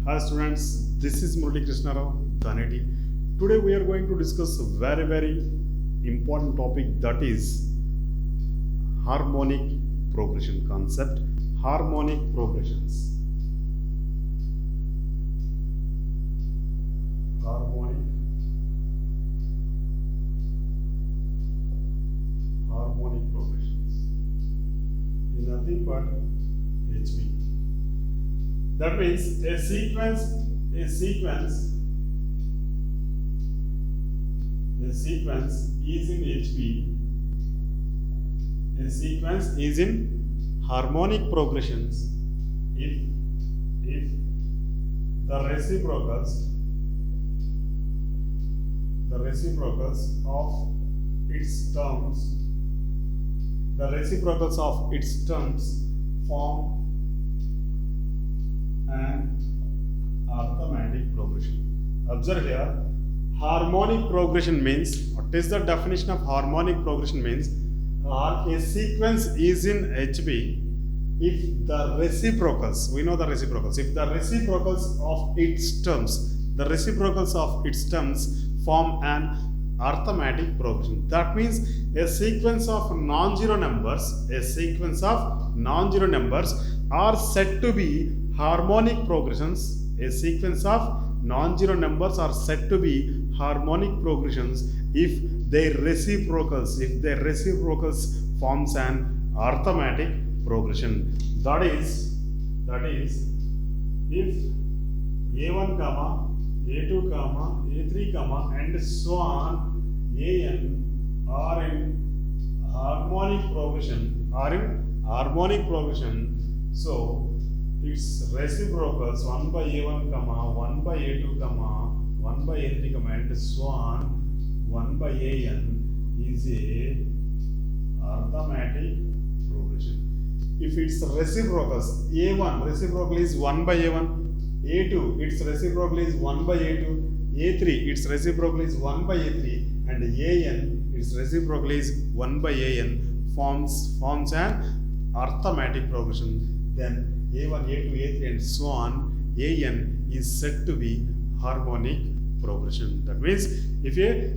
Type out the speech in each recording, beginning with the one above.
Hi students, this is Murali Krishna Rao Dhaneti. Today we are going to discuss a very important topic, that is harmonic progression concept. Harmonic progressions. Harmonic progressions is nothing but HV. That means a sequence is in HV. A sequence is in harmonic progressions if the reciprocals of its terms form an arithmetic progression. Observe here, harmonic progression means, what is the definition of harmonic progression means? A sequence is in HB if the reciprocals, we know the reciprocals, if the reciprocals of its terms form an arithmetic progression. That means a sequence of non-zero numbers are said to be harmonic progressions. A sequence of non-zero numbers are said to be harmonic progressions if their reciprocals forms an arithmetic progression. That is if a1 comma a2 comma a3 comma and so on an are in harmonic progression, so its reciprocals 1 by a1 comma 1 by a2 comma 1 by a3 comma and so on 1 by an is a arithmetic progression. If its reciprocals, a1 reciprocal is 1 by a1, a2 its reciprocal is 1 by a2, a3 its reciprocal is 1 by a3, and an its reciprocal is 1 by an forms an arithmetic progression. Then a1, a2, a3 and so on, an is said to be harmonic progression. That means if a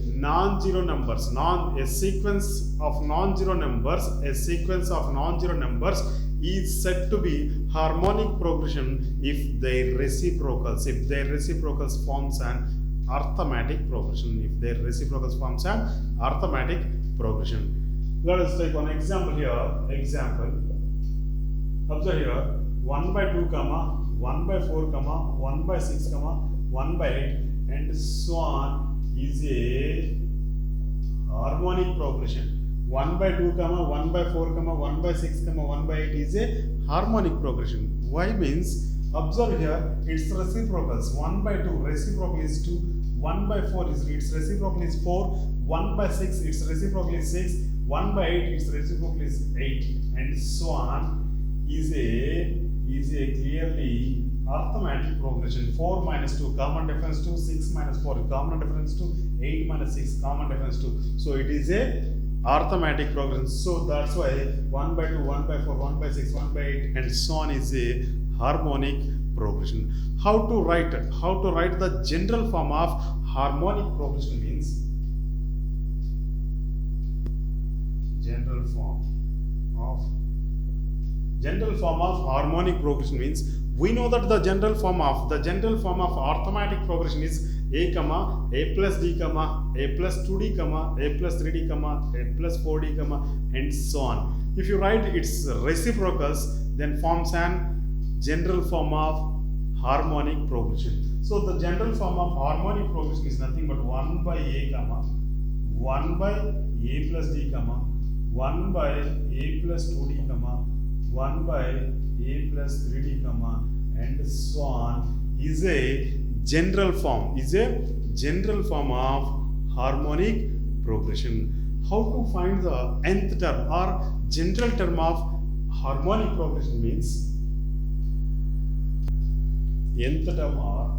sequence of non-zero numbers is said to be harmonic progression if their reciprocals forms an arithmetic progression. Let us take one example here. Observe here, 1 by 2 comma 1 by 4 comma 1 by 6 comma 1 by 8 and so on is a harmonic progression. 1 by 2 comma 1 by 4 comma 1 by 6 comma 1 by 8 is a harmonic progression. Why means, observe here, its reciprocals 1 by 2 reciprocal is 2, 1 by 4 is its reciprocal is 4, 1 by 6 its reciprocal is 6, 1 by 8 its reciprocal is 8 and so on is a clearly arithmetic progression. 4 minus 2 common difference to 6 minus 4 common difference to 8 minus 6 common difference to, so it is a arithmetic progression. So that's why 1 by 2, 1 by 4, 1 by 6, 1 by 8 and so on is a harmonic progression. How to write the general form of harmonic progression means, general form of harmonic progression means, we know that the general form of arithmetic progression is a comma a plus d comma a plus 2d comma a plus 3d comma a plus 4d comma and so on. If you write its reciprocals, then forms an general form of harmonic progression. So the general form of harmonic progression is nothing but 1 by a comma 1 by a plus d comma 1 by a plus 2d comma 1 by a plus 3d comma and so on is a general form of harmonic progression. How to find the nth term or general term of harmonic progression means, nth term or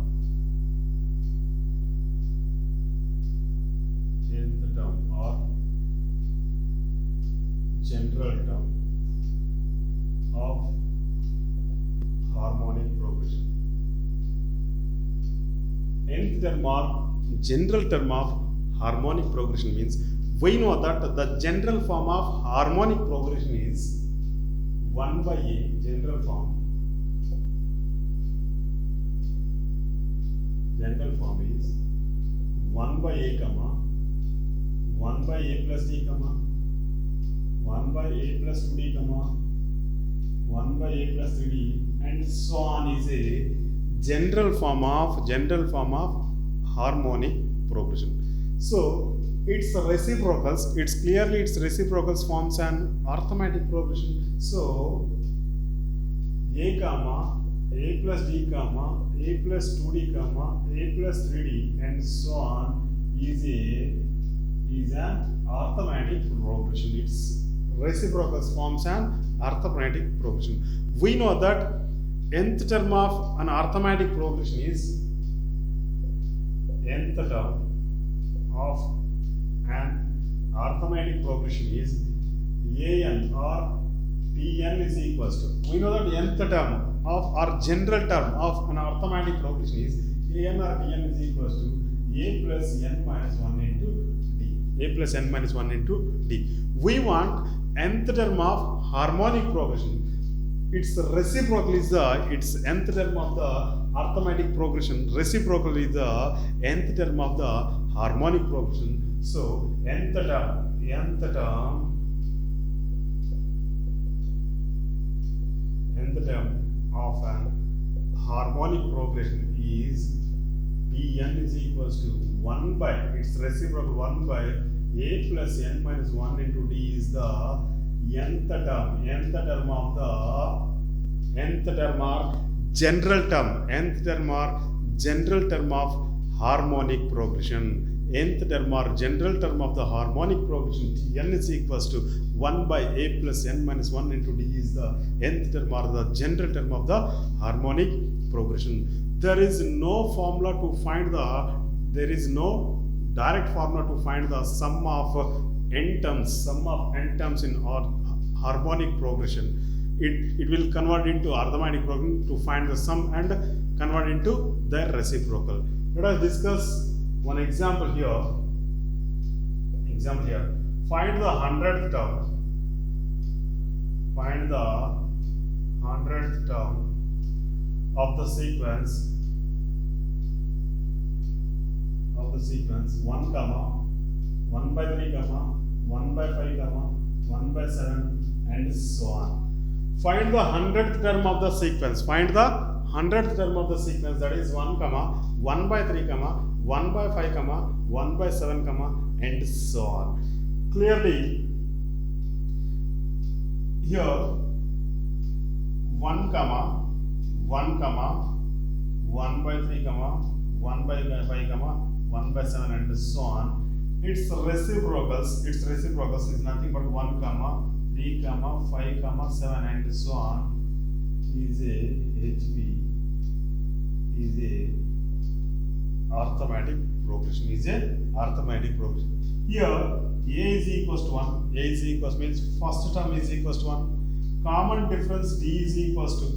general term of harmonic progression. nth term or general term of harmonic progression means we know that the general form of harmonic progression is 1 by a general form. General form is 1 by a comma 1 by a plus d comma 1 by a plus 2d comma 1 by a plus 3d and so on is a general form of harmonic progression. So its reciprocals, its reciprocals forms an arithmetic progression. So a comma a plus d comma a plus 2d comma a plus 3d and so on is an arithmetic progression. Its reciprocals forms an arithmetic progression. We know that nth term of an arithmetic progression is nth term of an arithmetic progression is an or tn is equals to. We know that nth term of or general term of an arithmetic progression is an or tn is equals to a plus n minus 1 into d. A plus n minus 1 into d. We want nth term of harmonic progression. Its reciprocal is the nth term of the arithmetic progression. Reciprocal is the nth term of the harmonic progression. So nth term of an harmonic progression is dn is equals to 1 by its reciprocal 1 by a plus n minus 1 into d is the nth term of the general term of harmonic progression. Nth term or general term of the harmonic progression n is equals to 1 by a plus n minus 1 into d is the nth term or the general term of the harmonic progression. There is no direct formula to find the sum of n terms in harmonic progression. It will convert into arithmetic progression to find the sum and convert into their reciprocal. Let us discuss one example here. Find the 100th term. Of the sequence 1 comma 1 by 3 comma 1 by 5 comma 1 by 7 and so on. Find the 100th term of the sequence. That is 1 comma 1 by 3 comma 1 by 5 comma 1 by 7 comma and so on. Clearly here 1 comma 1 by 3 comma 1 by 5 comma 1 by 7 and so on. Its reciprocals is nothing but 1 comma 3 comma 5 comma 7 and so on is a arithmetic progression. Here a is equals to 1. Means first term is equals to 1. Common difference d is equals to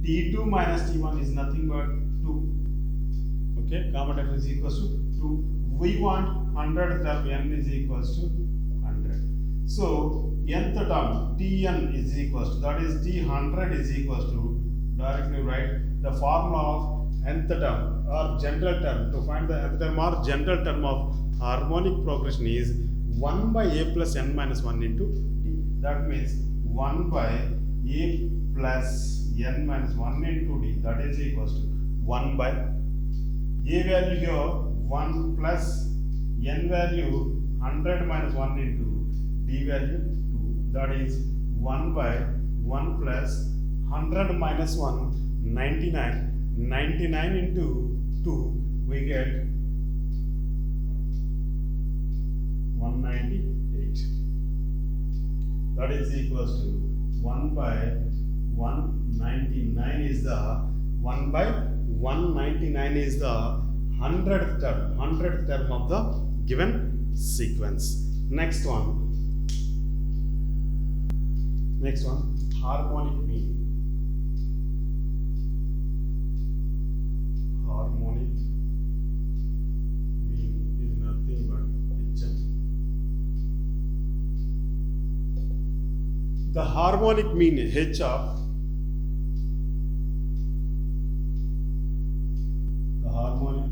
t2 minus t1 is nothing but 2. Okay, common difference is equals to 2. We want 100th term n is equals to 100. So nth term tn is equals to, that is t100 is equals to, directly write the formula of nth term or general term. To find the nth term or general term of harmonic progression is 1 by a plus n minus 1 into d. That means 1 by a plus n minus 1 into d, that is equals to 1 by a value here 1 plus n value 100 minus 1 into d value 2, that is 1 by 1 plus 100 minus 1 99 into 2 we get 198. That is equals to 1 by 199 is the 1 by 199 is the 100th term of the given sequence. Next one, harmonic mean. the harmonic mean h of the harmonic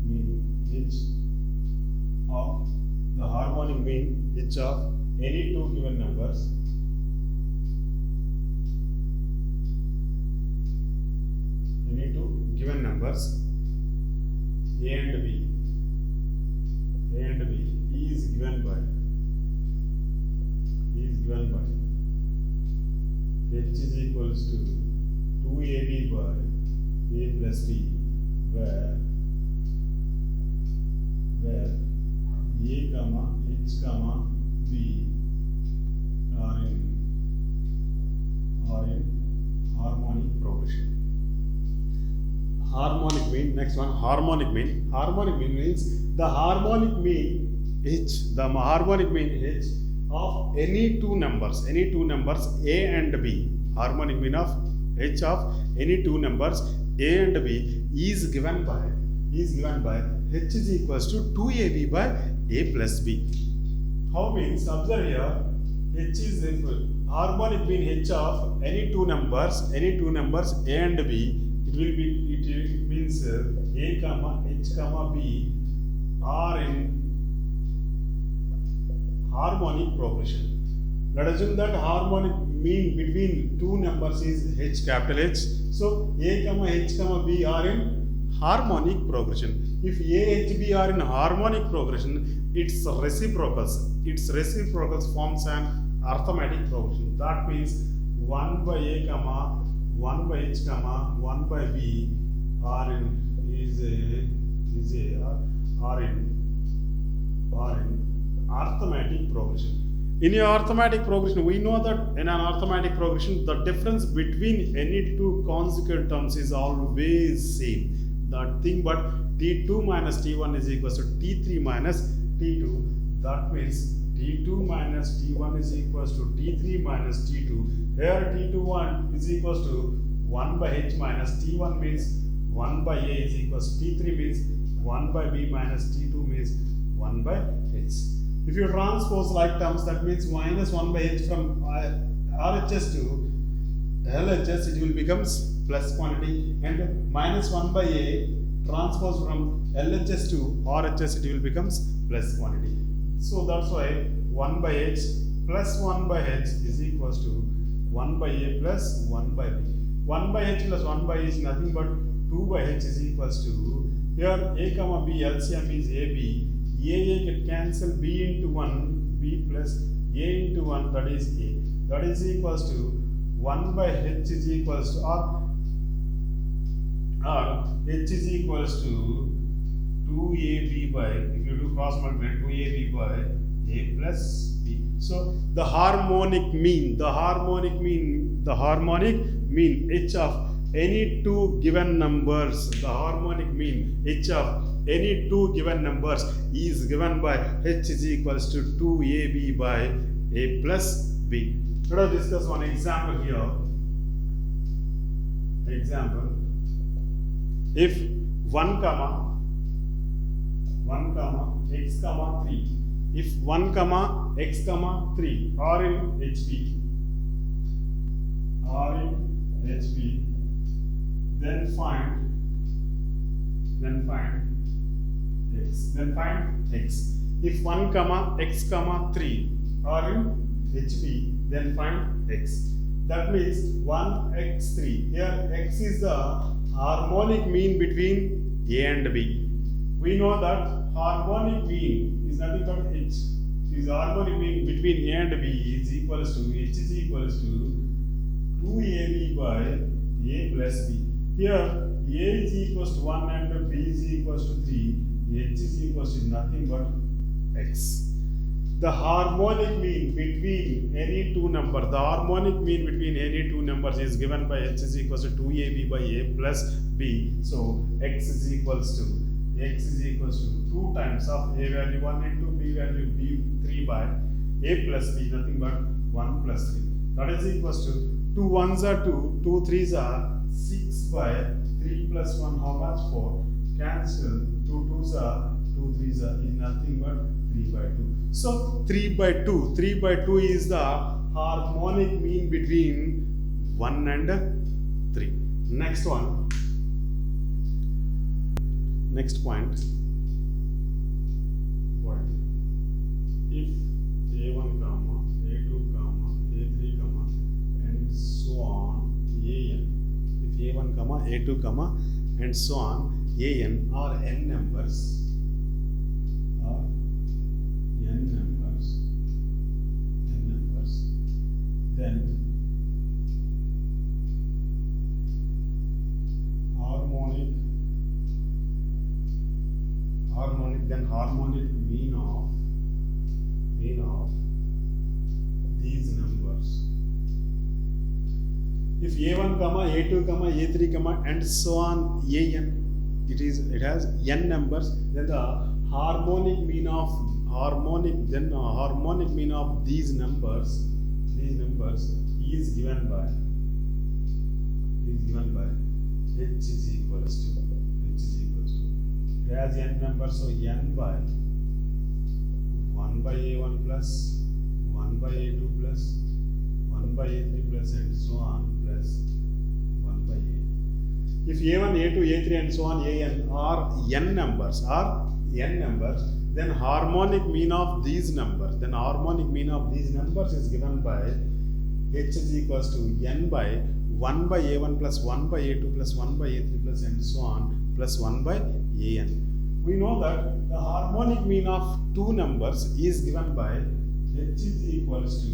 mean h of the harmonic mean h of any two given numbers a and b is given by h is equals to 2ab by a plus b, where a comma h comma b are in harmonic progression. Harmonic mean, next one, harmonic mean. Harmonic mean means the harmonic mean h of any two numbers a and b. Harmonic mean of h of any two numbers a and b is given by h is equals to 2ab by a plus b. How means, observe here, h is if harmonic mean h of any two numbers a and b, it means a comma h comma b are in harmonic progression. Let us assume that harmonic mean between two numbers is h, capital H. So a comma h comma b are in harmonic progression. If a, h, b are in harmonic progression, its reciprocals forms an arithmetic progression. That means 1 by a comma 1 by h comma 1 by b are in arithmetic progression. In a arithmetic progression, we know that in an arithmetic progression, the difference between any two consecutive terms is always same. That thing, but t2 minus t1 is equals to t3 minus t2. That means t2 minus t1 is equals to t3 minus t2. Here t21 is equals to 1 by h minus t1 means 1 by a is equals to t3 means 1 by b minus t2 means 1 by h. If you transpose like terms, that means minus 1 by h from RHS to LHS, it will become plus quantity, and minus 1 by a transpose from LHS to RHS, it will become plus quantity. So that's why 1 by h plus 1 by h is equals to 1 by a plus 1 by b. 1 by h plus 1 by a is nothing but 2 by h is equals to, here a comma b LCM is ab. A get cancel b into 1, b plus a into 1, that is a. That is equals to 1 by h is equals to, or h is equals to 2ab by, if you do cross multiply, 2ab by a plus b. So the harmonic mean h of any two given numbers, is given by h is equals to 2ab by a plus b. Let us discuss one example here. Example: if 1 comma x comma 3, if 1 comma x comma 3 are in HB, then find x. If 1 comma x comma 3 are in HB, then find x. That means 1x3. Here x is the harmonic mean between a and b. We know that harmonic mean is nothing but h. Is harmonic mean between a and b is equals to, h is equals to 2ab by a plus b. Here a is equals to 1 and b is equals to 3. H is equals to nothing but x. The harmonic mean between any two numbers, is given by h is equals to 2ab by a plus b. So x is equals to 2 times of a value 1 into b value b 3 by a plus b, nothing but 1 plus 3. That is equals to 2 1s are 2, 2 3s are 6 by 3 plus 1, how much? 4. Cancel. 2 2s are 2 3s is nothing but 3 by 2. So 3 by 2. 3 by 2 is the harmonic mean between 1 and 3. Next one. Next point. If A1 comma A2 comma A3 comma and so on AN. If A1 comma A2 comma and so on AN are n numbers, then harmonic mean of these numbers. If A1 comma A2 comma A3 comma and so on AN, it has n numbers, then the harmonic mean of these numbers is given by h is equals to it has n numbers, so n by 1 by A1 plus 1 by A2 plus 1 by A3 plus and so on plus 1 by A. If A1, A2, A3 and so on AN are n numbers, then harmonic mean of these numbers is given by h is equals to n by 1 by A1 plus 1 by A2 plus 1 by A3 plus and so on plus 1 by AN. We know that the harmonic mean of two numbers is given by h is equals to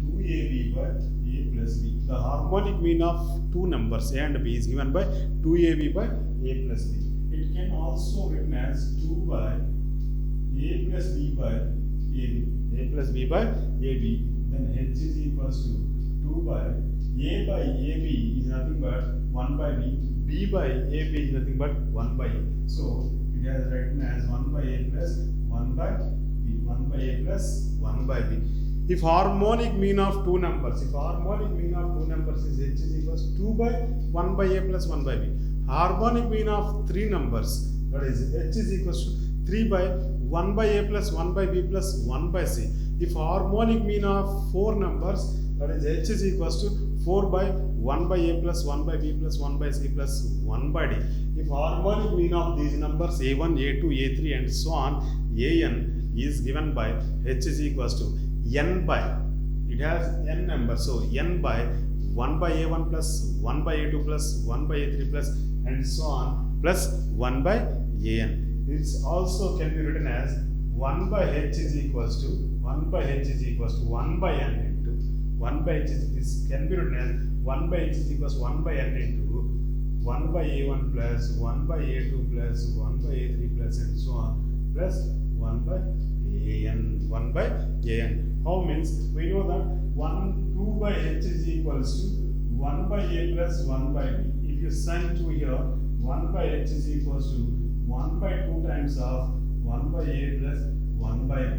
2AB by A plus B. The harmonic mean of two numbers A and B is given by 2AB by A plus B. It can also written as 2 by A plus B by AB. A plus B by AB. Then h is equals to 2 by AB is nothing but 1 by B. B by AB is nothing but 1 by A. So it has written as 1 by A plus 1 by B. 1 by A plus 1 by B. If harmonic mean of two numbers is h is equals to 2 by 1 by A plus 1 by B. Harmonic mean of three numbers, that is h is equals to 3 by 1 by A plus 1 by B plus 1 by C. If harmonic mean of four numbers, that is h is equals to 4 by 1 by A plus 1 by B plus 1 by C plus 1 by D. If harmonic mean of these numbers A1, A2, A3 and so on AN is given by h is equals to n by, it has n numbers, so n by 1 by A1 plus 1 by A2 plus 1 by A3 plus and so on plus 1 by AN. It also can be written as 1 by h is equals to 1 by n into 1 by h is can be written as 1 by h is equals to 1 by n into 1 by A1 plus 1 by A2 plus 1 by A3 plus and so on plus 1 by AN. 1 by AN. How means we know that 2 by h is equals to 1 by A plus 1 by B. If you send to here, 1 by h is equals to 1 by 2 times of 1 by A plus 1 by B.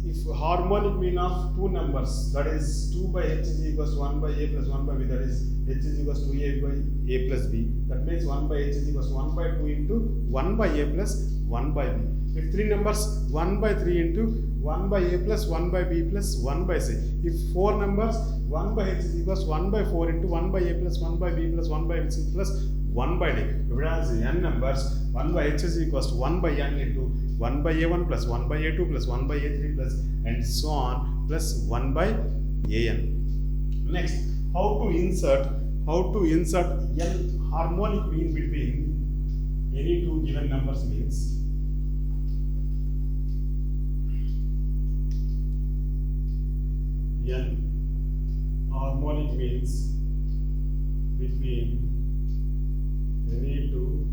If harmonic mean of two numbers, that is 2 by h is equals to 1 by A plus 1 by B, that is h is equals to 2A by A plus B. That means 1 by h is equals to 1 by 2 into 1 by A plus 1 by B. If three numbers, 1 by 3 into 1 by A plus 1 by B plus 1 by C. If four numbers, 1 by h is equals to 1 by 4 into 1 by A plus 1 by B plus 1 by C plus 1 by D. Whereas n numbers, 1 by h is equals to 1 by n into 1 by A1 plus 1 by A2 plus 1 by A3 plus and so on plus 1 by AN. Next, how to insert n harmonic mean between any two given numbers means n harmonic means between any two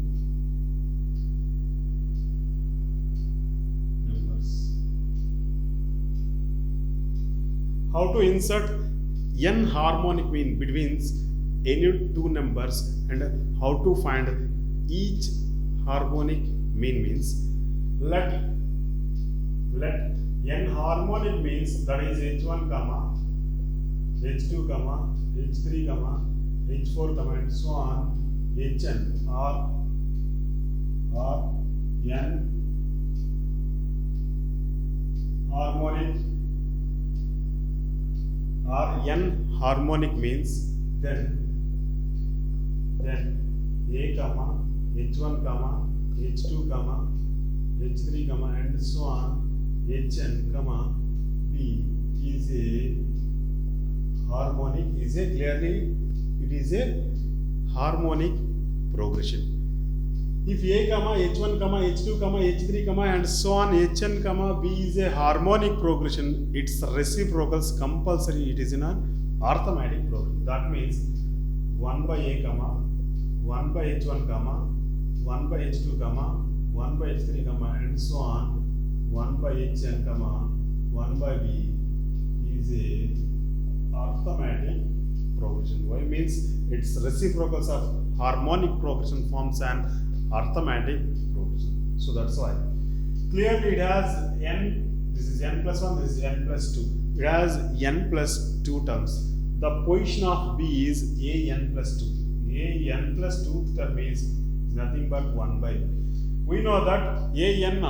numbers. How to insert n harmonic mean between any two numbers and how to find each harmonic mean means let n harmonic means, that is h1 comma h2 comma h3 comma h4 comma and so on hn or n harmonic or n harmonic means then a comma h1 comma h2 comma h3 comma and so on hn comma b is a harmonic, is a clearly it is a harmonic progression. If a comma h1 comma h2 comma h3 comma and so on hn comma b is a harmonic progression, its reciprocals compulsory it is in an arithmetic progression. That means 1 by a comma 1 by h1 comma 1 by h2 comma 1 by h3 comma and so on 1 by hn comma 1 by b is a arithmetic progression. Why? Means its reciprocals of harmonic progression forms an arithmetic progression. So that's why clearly it has n, this is n plus 1, this is n plus 2, it has n plus 2 terms. The position of b is a n plus 2. A n plus 2 term is nothing but 1 by b. We know that a n,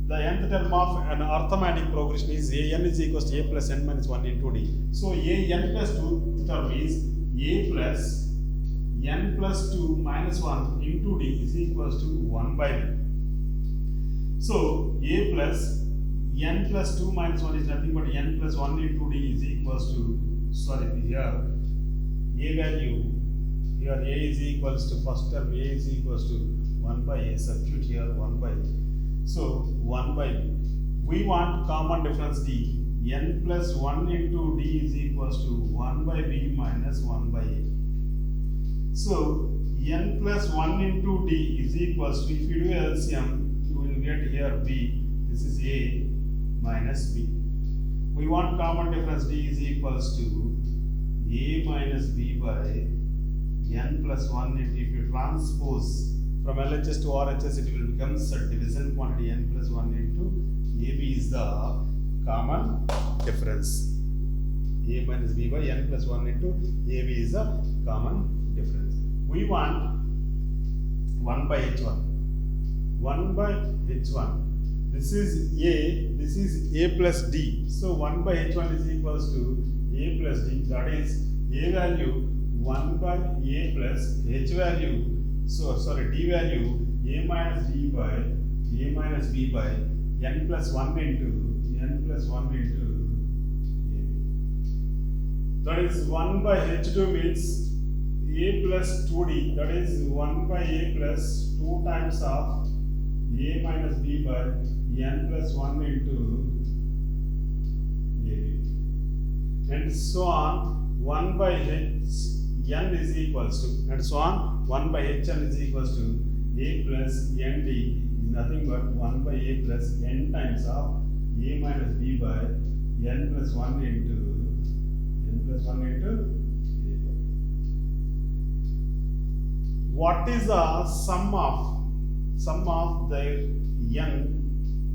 the nth term of an arithmetic progression is a n is equals to a plus n minus 1 into d. So a n plus 2 term is a plus n plus 2 minus 1 into d is equals to 1 by d. So a plus n plus 2 minus 1 is nothing but n plus 1 into d is equals to, sorry, here a value, here a is equals to first term a is equals to 1 by a, substitute here 1 by a. So 1 by b. We want common difference d. N plus 1 into d is equals to 1 by b minus 1 by a. So n plus 1 into d is equals to, if you do LCM, you will get here b. This is a minus b. We want common difference d is equals to a minus b by n plus 1 into, if you transpose from LHS to RHS, it will become division quantity n plus 1 into AB is the common difference. A minus B by n plus 1 into AB is the common difference. We want 1 by h1. 1 by h1. This is A, this is A plus D. So 1 by h1 is equals to A plus D. That is A value 1 by A plus H value. So sorry, d value a minus d by a minus b by n plus 1 into a. That is 1 by h2 means a plus 2d. That is 1 by a plus 2 times of a minus b by n plus 1 into a. And so on 1 by h n is equals to, and so on 1 by hn is equals to a plus nd is nothing but 1 by a plus n times of a minus b by n plus 1 into a. What is the sum of their n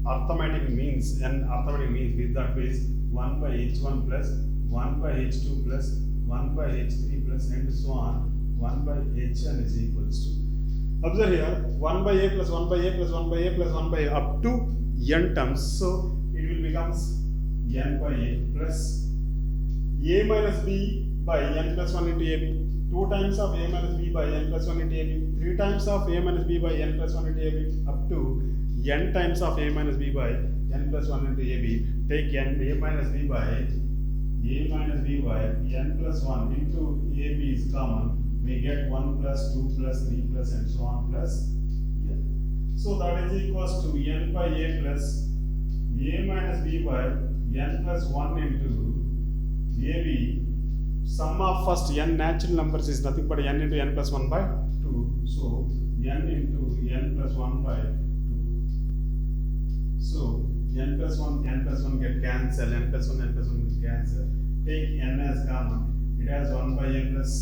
arithmetic means? N arithmetic means with that is 1 by h1 plus 1 by h2 plus 1 by h3 plus and so on 1 by hn is equals to. Observe here 1 by a plus 1 by a plus 1 by a plus 1 by a up to n terms. So it will becomes n by a plus a minus b by n plus 1 into ab. 2 times of a minus b by n plus 1 into ab. 3 times of a minus b by n plus 1 into ab up to n times of a minus b by n plus 1 into ab. Take n a minus b by n plus 1 into ab is common. We get 1 plus 2 plus 3 plus and so on plus n. So that is equals to n by a plus a minus b by n plus 1 into ab. Sum of first n natural numbers is nothing but n into n plus 1 by 2. So n into n plus 1 by 2. So n plus 1 get cancelled, n plus 1 get cancelled. Take n as common. It has 1 by a plus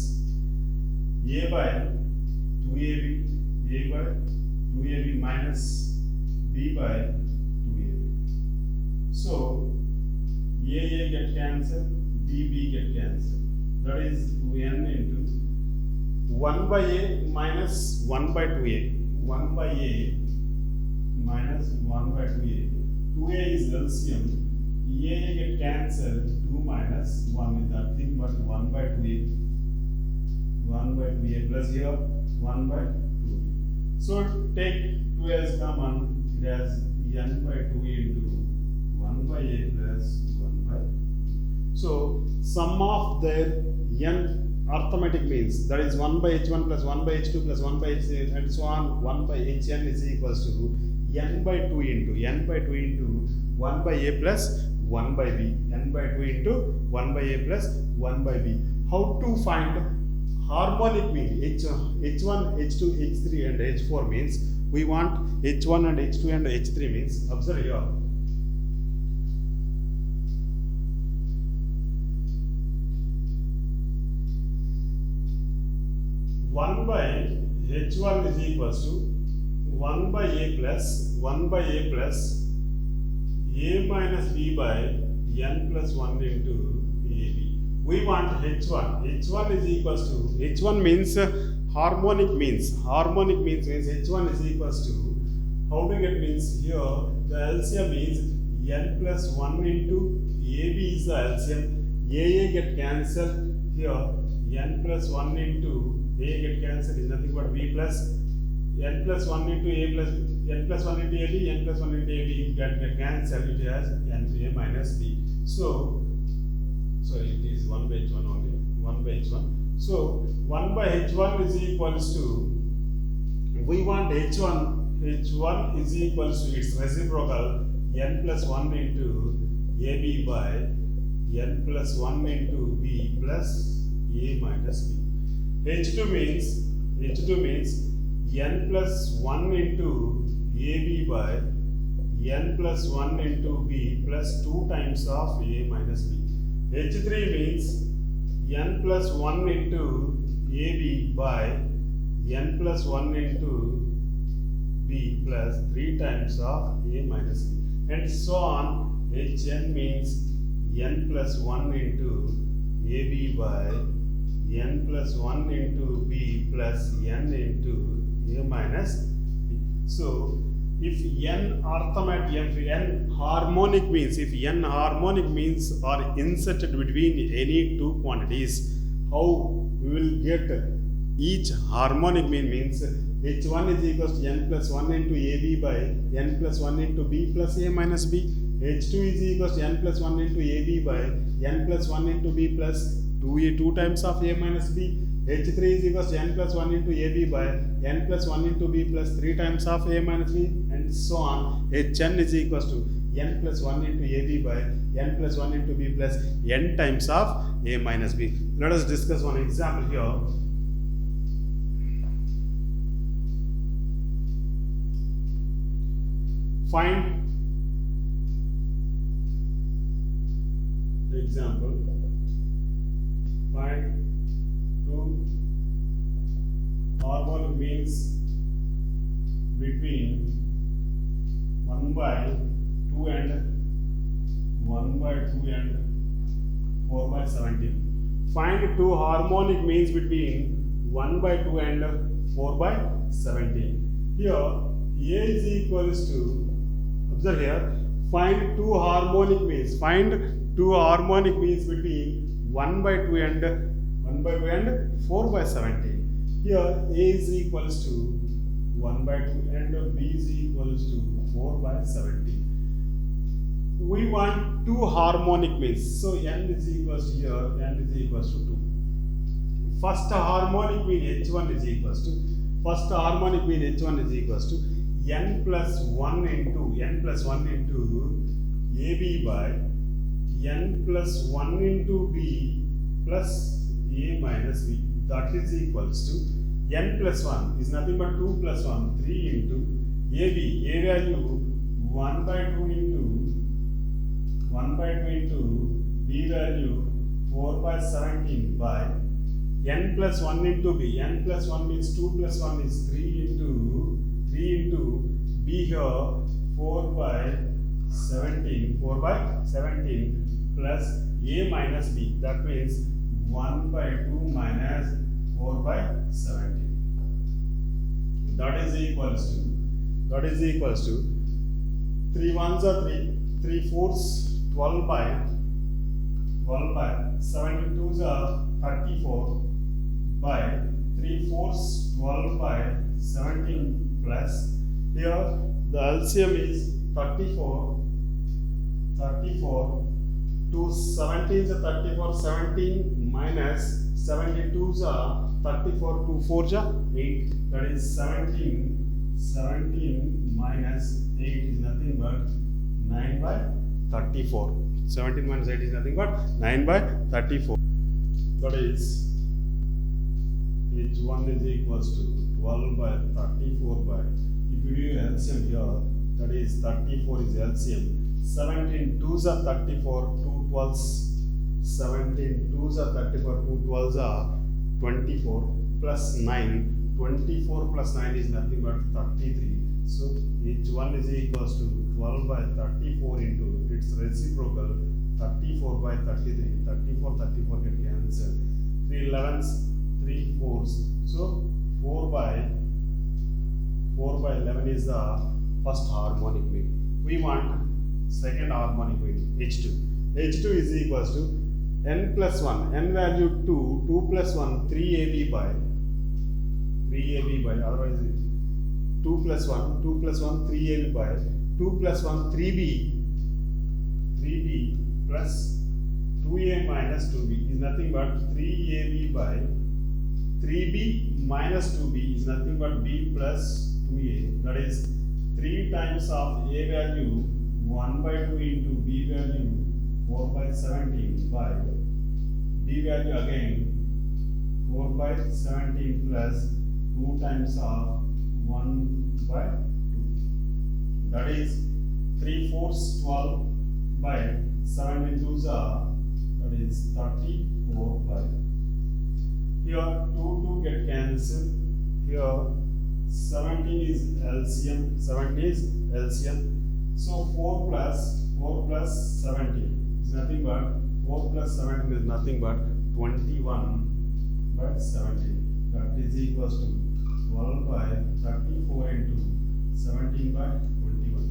a by 2ab minus b by 2ab. So a get cancelled, b get cancelled. That is n into 1 by a minus 1 by 2a. 1 by a minus 1 by 2a. 2a is LCM. A get cancelled. 2 minus 1 is nothing but 1 by 2a. 1 by 2a plus here 1 by 2a. So take 2 as common. It has n by 2a into 1 by a plus 1 by. So sum of their n arithmetic means, that is 1 by h1 plus 1 by h2 plus 1 by h and so on, 1 by hn is equals to n by 2 into 1 by a plus 1 by b. N by 2 into 1 by a plus 1 by b. How to find harmonic mean? H1, H2, H3 and H4 means we want H1 and H2 and H3 means, observe here. One by H1 is equals to 1 by a plus 1 by a plus a minus b by n plus 1 into ab. We want H1. H1 is equals to, H1 means harmonic means. Harmonic means H1 is equals to, how to get means here, the LCM means n plus 1 into ab is the LCM. A get cancelled here, n plus 1 into a get cancelled is nothing but b plus n plus 1 into a plus n plus 1 into ab, n plus 1 into ab get cancelled, it has n a minus b. So it is 1 by h1 only, 1 by h1. So 1 by h1 is equals to, we want h1 is equals to its reciprocal n plus 1 into ab by n plus 1 into b plus a minus b. H2 means n plus 1 into ab by n plus 1 into b plus 2 times of a minus b. H3 means n plus 1 into ab by n plus 1 into b plus 3 times of a minus b, and so on. Hn means n plus 1 into ab by n plus 1 into b plus n into a minus b. So if n harmonic means are inserted between any two quantities, how we will get each harmonic mean means h1 is equals to n plus 1 into ab by n plus 1 into b plus a minus b. h2 is equals to n plus 1 into ab by n plus 1 into b plus 2 times of a minus b. H3 is equals to n plus 1 into ab by n plus 1 into b plus 3 times of a minus b, and so on. Hn is equals to n plus 1 into ab by n plus 1 into b plus n times of a minus b. Let us discuss one example here. Find example. Find two harmonic means between 1 by 2 and 1 by 2 and 4 by 17. Find two harmonic means between 1 by 2 and 4 by 17. Here a is equals to, observe here, find two harmonic means. Find two harmonic means between 1 by 2 and 4 by 17. Here a is equals to 1 by 2 and b is equals to 4 by 17. We want two harmonic means. So n is equals to here, n is equals to 2. First harmonic mean h1 is equals to, first harmonic mean h1 is equals to n plus 1 into ab by n plus 1 into b plus a minus b, that is equals to n plus 1 is nothing but 2 plus 1, 3 into ab, a value 1 by 2 into b value 4 by 17 by n plus 1 into b. N plus 1 means 2 plus 1 is 3 into b here 4 by 17 plus a minus b, that means 1 by 2 minus 4 by 17. that is equals to 3 ones are 3, 3 fours 12 by 17 twos are 34 by 3 fours 12 by 17 plus here the LCM is 34 2 17 are 34 17 minus 72s are 34 2 4s are 8 that is 17 minus 8 is nothing but 9 by 34 17 minus 8 is nothing but 9 by 34 that is each one is equals to 12 by 34 by if you do LCM here that is 34 is LCM 17 2s are 34 2 12s 17 2s are 34 2 12s are 24 plus 9 24 plus 9 is nothing but 33 so each one is equals to 12 by 34 into its reciprocal 34 by 33 34 get cancelled 3 11s 3 4s so 4 by 11 is the first harmonic mean we want second harmonic mean H2 is equals to n plus 1 n value 2 plus 1 3ab by otherwise 2 plus 1 3ab by 2 plus 1 3b plus 2a minus 2b is nothing but 3ab by 3b minus 2b is nothing but b plus 2a that is 3 times of a value 1 by 2 into b value 4 by 17 by b value again 4 by 17 plus 2 times of 1 by 2 that is 3 fours 12 by 17 twos are that is 34 by here 2 get cancelled here 17 is LCM so 4 plus 17 is nothing but 4 plus 17 is nothing but 21 by 17 that is equals to 12 by 34 into 17 by 21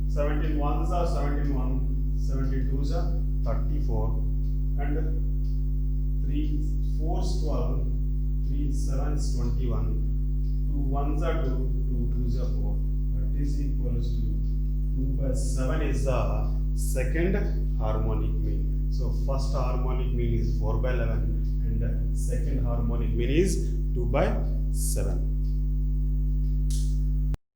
17 ones are 71 72s are 34 and 3 4s 12 3 7s 21 2 ones are 2 2 2s are 4 that is equals to 2 by 7 is the second harmonic mean so first harmonic mean is 4 by 11 and second harmonic mean is 2 by 7